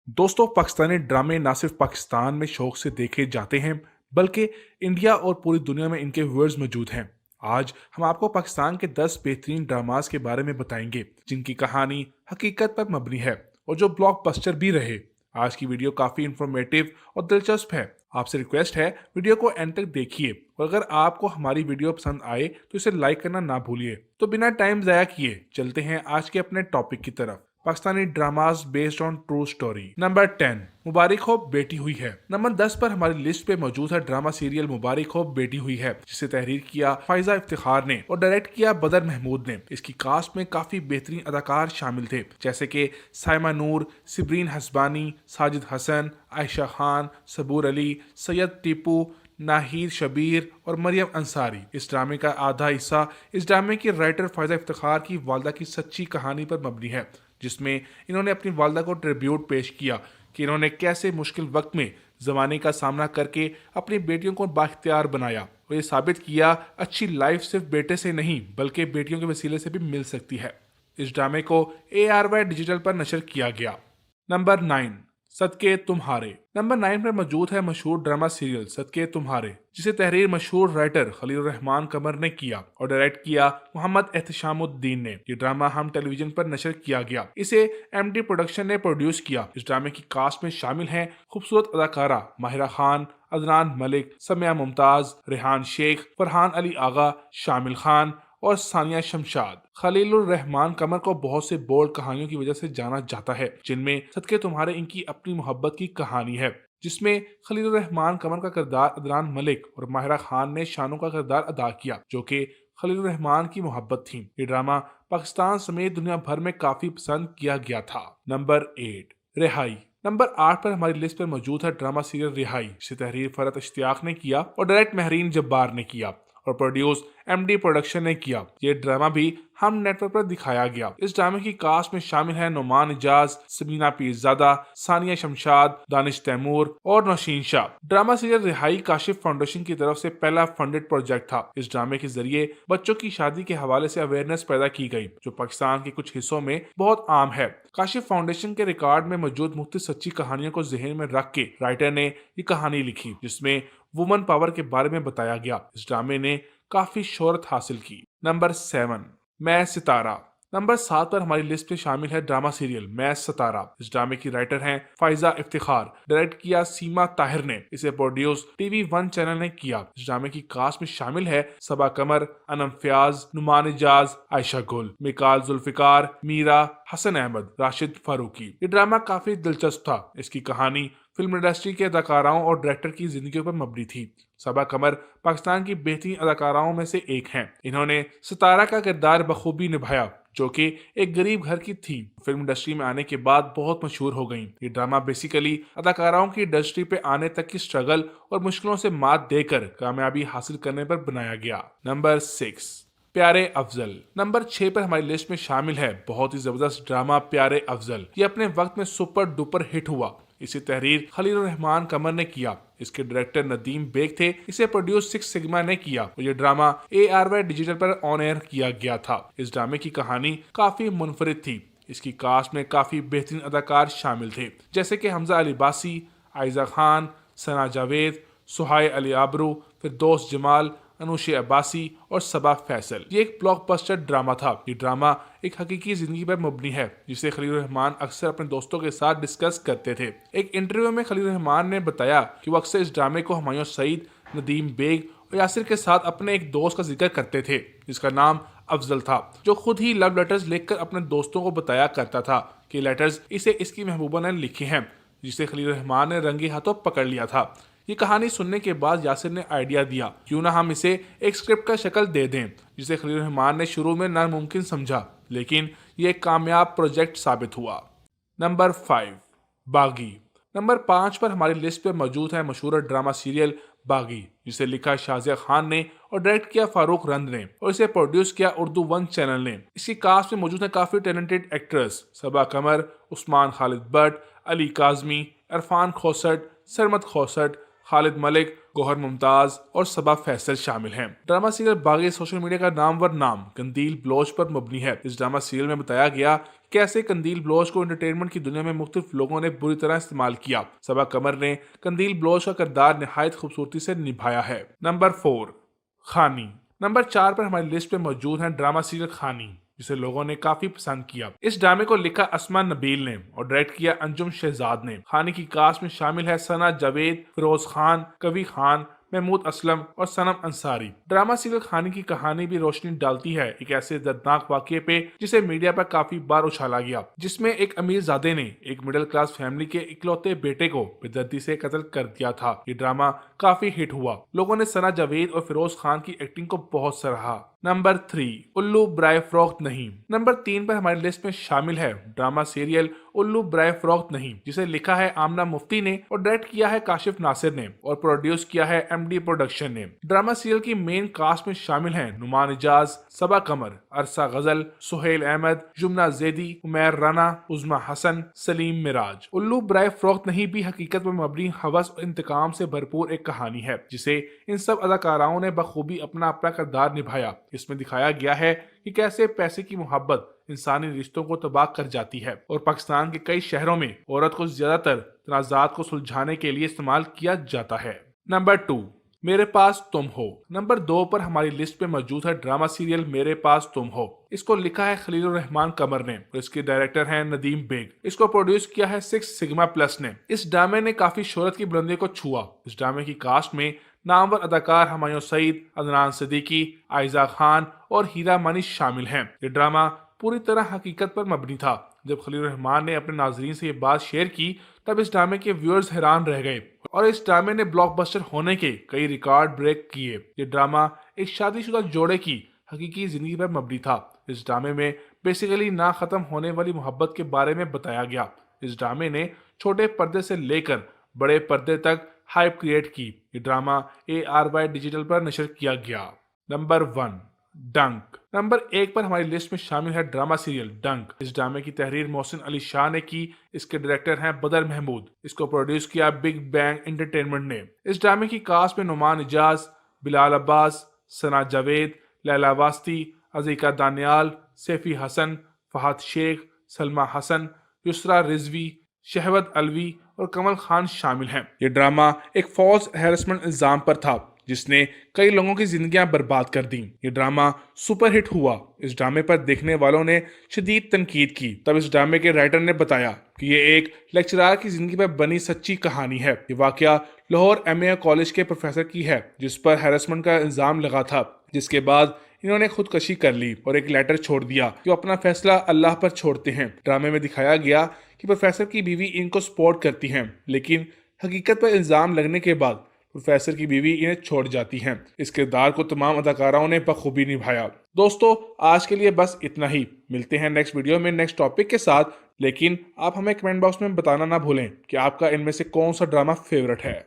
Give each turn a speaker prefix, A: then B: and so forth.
A: दोस्तों, पाकिस्तानी ड्रामे ना सिर्फ पाकिस्तान में शौक से देखे जाते हैं बल्कि इंडिया और पूरी दुनिया में इनके व्यूअर्स मौजूद हैं। आज हम आपको पाकिस्तान के 10 बेहतरीन ड्रामास के बारे में बताएंगे जिनकी कहानी हकीकत पर मबनी है और जो ब्लॉकबस्टर भी रहे। आज की वीडियो काफी इंफॉर्मेटिव और दिलचस्प है। आपसे रिक्वेस्ट है, वीडियो को एंड तक देखिए और अगर आपको हमारी वीडियो पसंद आए तो इसे लाइक करना ना भूलिए। तो बिना टाइम जाया किए चलते हैं आज के अपने टॉपिक की तरफ। Pakistani dramas based on true story. Number 10, Mubarik हो बेटी हुई है। नंबर 10 पर हमारी लिस्ट पे मौजूद है ड्रामा सीरियल मुबारिक हो बेटी हुई है, जिसे तहरीर किया फायजा इफ्तिखार ने और डायरेक्ट किया बदर महमूद ने। इसकी कास्ट में काफी बेहतरीन अदाकार शामिल थे, जैसे कि साइमा नूर, सिब्रीन हसबानी, साजिद हसन, आयशा खान, सबूर अली, सैयद टीपू, नाहिद शबीर और मरियम अंसारी। इस ड्रामे का आधा हिस्सा इस ड्रामे की राइटर फायजा इफ्तिखार की वालदा की सच्ची कहानी पर मबनी है, जिसमें इन्होंने अपनी वालदा को ट्रिब्यूट पेश किया कि इन्होंने कैसे मुश्किल वक्त में जमाने का सामना करके अपनी बेटियों को बाख्तियार बनाया और ये साबित किया अच्छी लाइफ सिर्फ बेटे से नहीं बल्कि बेटियों के वसीले से भी मिल सकती है। इस ड्रामे को ARY डिजिटल पर नशर किया गया। नंबर 9, सदके तुम्हारे। नंबर 9 पर मौजूद है मशहूर ड्रामा सीरियल सदके तुम्हारे, जिसे तहरीर मशहूर राइटर खलील रहमान कमर ने किया और डायरेक्ट किया मोहम्मद एहतशामुद्दीन ने। ये ड्रामा हम टेलीविजन पर नशर किया गया। इसे MD प्रोडक्शन ने प्रोड्यूस किया। इस ड्रामे की कास्ट में शामिल हैं खूबसूरत अदाकारा माहिरा खान, अदनान मलिक, समिया मुमताज, रेहान शेख, फरहान अली आगा, शामिल खान और सानिया शमशाद। खलीलुर रहमान कमर को बहुत से बोल्ड कहानियों की वजह से जाना जाता है, जिनमें सदके तुम्हारे इनकी अपनी मोहब्बत की कहानी है, जिसमें खलीलुर रहमान कमर का किरदार अदनान मलिक और माहिरा खान ने शानों का किरदार अदा किया, जो कि खलीलुर रहमान की मोहब्बत थी। ये ड्रामा पाकिस्तान समेत दुनिया भर में काफी पसंद किया गया था। नंबर 8, रिहाई। नंबर 8 पर हमारी लिस्ट पर मौजूद है ड्रामा सीरियल रिहाई, जिसे तहरीर फरत इश्तियाक ने किया और डायरेक्ट महरीन जब्बार ने किया और प्रोड्यूस MD प्रोडक्शन ने किया। ये ड्रामा भी हम नेटवर्क पर दिखाया गया। इस ड्रामे की कास्ट में शामिल है नुमान इजाज, सबीना पीरजादा, सानिया शमशाद, दानिश तैमूर और नौशीन शाह। ड्रामा सीरियल रिहाई काशिफ फाउंडेशन की तरफ से पहला फंडेड प्रोजेक्ट था। इस ड्रामे के जरिए बच्चों की शादी के हवाले से अवेयरनेस पैदा की गई, जो पाकिस्तान के कुछ हिस्सों में बहुत आम है। काशिफ फाउंडेशन के रिकॉर्ड में मौजूद मुख्तलिफ सच्ची कहानियों को जहन में रख के राइटर ने ये कहानी लिखी, जिसमें वुमन पावर के बारे में बताया गया। इस ड्रामे ने काफी शोहरत हासिल की। नंबर 7, मैं सितारा। नंबर 7 पर हमारी लिस्ट में शामिल है ड्रामा सीरियल मैं सितारा। इस ड्रामे की राइटर हैं फायजा इफ्तिखार, डायरेक्ट किया सीमा ताहिर ने। इसे प्रोड्यूस TV1 चैनल ने किया। इस ड्रामे की कास्ट में शामिल है सबा कमर, अनम फयाज, नुमान इजाज, आयशा गुल, मिकाल जुल्फिकार, मीरा, हसन अहमद, राशिद फारूकी। ये ड्रामा काफी दिलचस्प था। इसकी कहानी फिल्म इंडस्ट्री के अदाकाराओं और डायरेक्टर की जिंदगी पर मबनी थी। सबा कमर पाकिस्तान की बेहतरीन अदाकाराओं में से एक हैं। इन्होंने सितारा का किरदार बखूबी निभाया, जो कि एक गरीब घर की थी। फिल्म इंडस्ट्री में आने के बाद बहुत मशहूर हो गईं। ये ड्रामा बेसिकली अदाकाराओं की इंडस्ट्री पे आने तक की स्ट्रगल और मुश्किलों से मात देकर कामयाबी हासिल करने पर बनाया गया। नंबर 6, प्यारे अफजल। नंबर 6 पर हमारी लिस्ट में शामिल है बहुत ही जबरदस्त ड्रामा प्यारे अफजल। ये अपने वक्त में सुपर डुपर हिट हुआ। इसे तहरीर खलील रहमान कमर ने किया। इसके डायरेक्टर नदीम बेग थे। इसे प्रोड्यूस 6 सिग्मा ने किया और ये ड्रामा ARY डिजिटल पर ऑन एयर किया गया था। इस ड्रामे की कहानी काफी मुनफरिद थी। इसकी कास्ट में काफी बेहतरीन अदाकार शामिल थे, जैसे कि हमजा अली बासी, आयजा खान, सना जावेद, सुहाय अली आबरू, फिरदौस जमाल, अनुशे अब्बासी और सबा फैसल। ये एक ब्लॉकबस्टर ड्रामा था। ये ड्रामा एक हकीकी जिंदगी पर मबनी है, जिसे खलील रहमान अक्सर अपने दोस्तों के साथ डिस्कस करते थे। एक इंटरव्यू में खलील रहमान ने बताया कि वो अक्सर इस ड्रामे को हुमायूं सईद, नदीम बेग और यासिर के साथ अपने एक दोस्त का जिक्र करते थे, जिसका नाम अफजल था, जो खुद ही लव लेटर्स लिखकर अपने दोस्तों को बताया करता था कि लेटर्स इसे इसकी महबूबा ने लिखे हैं, जिसे खलील रहमान ने रंगे हाथों पकड़ लिया था। ये कहानी सुनने के बाद यासिर ने आइडिया दिया, क्यों ना हम इसे एक स्क्रिप्ट का शक्ल दे दें, जिसे खलील रहमान ने शुरू में नामुमकिन समझा, लेकिन ये एक कामयाब प्रोजेक्ट साबित हुआ। नंबर 5, बागी। नंबर 5 पर हमारी लिस्ट पर मौजूद है मशहूर ड्रामा सीरियल बागी, जिसे लिखा शाजिया खान ने और डायरेक्ट किया फारूक रंद ने और इसे प्रोड्यूस किया उर्दू 1 चैनल ने। इसकी कास्ट में मौजूद है काफी टैलेंटेड एक्ट्रेस सबा कमर, उस्मान खालिद बट, अली काजमी, इरफान खोसट, सरमत खोसट, खालिद मलिक, गौहर मुमताज और सबा फैसल शामिल हैं। Drama serial Baaghi social media का नामवर नाम कंदील ब्लोच पर मबनी है। इस ड्रामा सीरियल में बताया गया कैसे कंदील ब्लोच को एंटरटेनमेंट की दुनिया में मुख्तलिफ लोगों ने बुरी तरह इस्तेमाल किया। सबा कमर ने कंदील ब्लोच का किरदार निहायत खूबसूरती से निभाया है। नंबर 4, खानी। नंबर 4 पर हमारी लिस्ट पे मौजूद है ड्रामा सीरियल खानी, जिसे लोगों ने काफी पसंद किया। इस ड्रामे को लिखा अस्मा नबील ने और डायरेक्ट किया अंजुम शहजाद ने। खानी की कास्ट में शामिल है सना जावेद, फिरोज खान, कवि खान, महमूद असलम और सनम अंसारी। ड्रामा सीरियल खानी की कहानी भी रोशनी डालती है एक ऐसे दर्दनाक वाकये पे जिसे मीडिया पर काफी बार उछाला गया, जिसमें एक अमीरजादे ने एक मिडिल क्लास फैमिली के इकलौते बेटे को बेदर्दी से कत्ल कर दिया था। ये ड्रामा काफी हिट हुआ। लोगों ने सना जावेद और फिरोज खान की एक्टिंग को बहुत सराहा। नंबर 3, उल्लू ब्राय फरोख्त नहीं। नंबर 3 पर हमारी लिस्ट में शामिल है ड्रामा सीरियल उल्लू ब्राय फरोख्त नहीं, जिसे लिखा है आमना मुफ्ती ने और डायरेक्ट किया है काशिफ नासिर ने और प्रोड्यूस किया है एमडी प्रोडक्शन ने। ड्रामा सीरियल की मेन कास्ट में शामिल हैं नुमान इजाज, सबा कमर, अरसा गजल, सुहेल अहमद, जुमना जैदी, उमैर राना, उज़मा हसन, सलीम मिराज। उल्लू ब्राय फरोख्त नहीं भी हकीकत में मबनी हवस और इंतकाम से भरपूर एक कहानी है, जिसे इन सब अदाकाराओं ने बखूबी अपना अपना किरदार निभाया। इसमें दिखाया गया है कि कैसे पैसे की मोहब्बत इंसानी रिश्तों को तबाह कर जाती है और पाकिस्तान के कई शहरों में औरत को ज्यादातर तनाजात को सुलझाने के लिए इस्तेमाल किया जाता है। नंबर 2, मेरे पास तुम हो। नंबर 2 पर हमारी लिस्ट पे मौजूद है ड्रामा सीरियल मेरे पास तुम हो। इसको लिखा है खलीलुर रहमान कमर ने और इसके डायरेक्टर हैं नदीम बेग। इसको प्रोड्यूस किया है 6 सिग्मा प्लस ने। इस ड्रामे ने काफी शोहरत की बुलंदी को छुआ। इस ड्रामे की कास्ट में नामवर अदाकार हुमायूं सईद, अदनान सिद्दीकी, आयजा खान और हीरा मानिश शामिल हैं। ये ड्रामा पूरी तरह हकीकत पर मबनी था। जब खलीलुर रहमान ने अपने नाजरीन से ये बात शेयर की तब इस ड्रामे के व्यूअर्स हैरान रह गए और इस ड्रामे ने ब्लॉकबस्टर होने के कई रिकॉर्ड ब्रेक किए। ये ड्रामा एक शादीशुदा जोड़े की हकीकी जिंदगी पर मबनी था। इस ड्रामे में बेसिकली ना खत्म होने वाली मोहब्बत के बारे में बताया गया। इस ड्रामे ने छोटे पर्दे से लेकर बड़े पर्दे तक हाइप क्रिएट की। ये ड्रामा ARY डिजिटल पर नशर किया गया। नंबर 1, डंक। नंबर 1 पर हमारी लिस्ट में शामिल है ड्रामा सीरियल डंक। इस ड्रामे की तहरीर मोहसिन अली शाह ने की। इसके डायरेक्टर हैं बदर महमूद। इसको प्रोड्यूस किया बिग बैंग एंटरटेनमेंट ने। इस ड्रामे की कास्ट में नुमान इजाज, बिलाल अब्बास, सना जावेद, लैला वास्ती, अजीका दानियाल, सैफी हसन, फहद शेख, सलमा हसन, युसरा रिजवी, शहवत अलवी और कमल खान शामिल हैं। ये ड्रामा एक फॉल्स हैरेसमेंट इल्जाम पर था जिसने कई लोगों की जिंदगियां बर्बाद कर दी। ये ड्रामा सुपरहिट हुआ। इस ड्रामे पर देखने वालों ने शदीद तनकीद की। तब इस ड्रामे के राइटर ने बताया कि ये एक लेक्चरर की जिंदगी पर बनी सच्ची कहानी है। ये वाकया लाहौर MA कॉलेज के प्रोफेसर की है जिस पर हैरेसमेंट का इल्जाम लगा था, जिसके बाद इन्होंने खुदकशी कर ली और एक लेटर छोड़ दिया कि वो अपना फैसला अल्लाह पर छोड़ते हैं। ड्रामे में दिखाया गया कि प्रोफेसर की बीवी इनको सपोर्ट करती हैं, लेकिन हकीकत पर इल्जाम लगने के बाद प्रोफेसर की बीवी इन्हें छोड़ जाती हैं। इस किरदार को तमाम अदाकाराओं ने बखूबी निभाया। दोस्तों, आज के लिए बस इतना ही। मिलते हैं नेक्स्ट वीडियो में नेक्स्ट टॉपिक के साथ, लेकिन आप हमें कमेंट बॉक्स में बताना ना भूलें कि आपका इनमें से कौन सा ड्रामा फेवरेट है।